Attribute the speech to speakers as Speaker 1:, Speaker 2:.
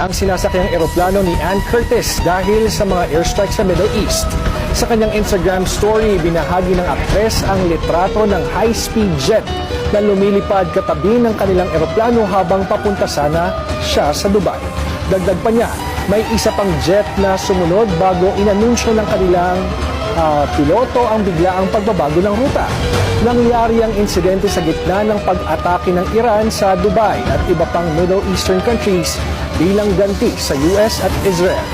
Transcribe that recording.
Speaker 1: ang sinasakyang eroplano ni Ann Curtis dahil sa mga airstrike sa Middle East. Sa kanyang Instagram story, binahagi ng aktres ang litrato ng high-speed jet na lumilipad katabi ng kanilang eroplano habang papunta sana siya sa Dubai. Dagdag pa niya, may isa pang jet na sumunod bago inanunsyo ng kanilang piloto ang biglaang pagbabago ng ruta. Nangyari ang insidente sa gitna ng pag-atake ng Iran sa Dubai at iba pang Middle Eastern countries bilang ganti sa US at Israel.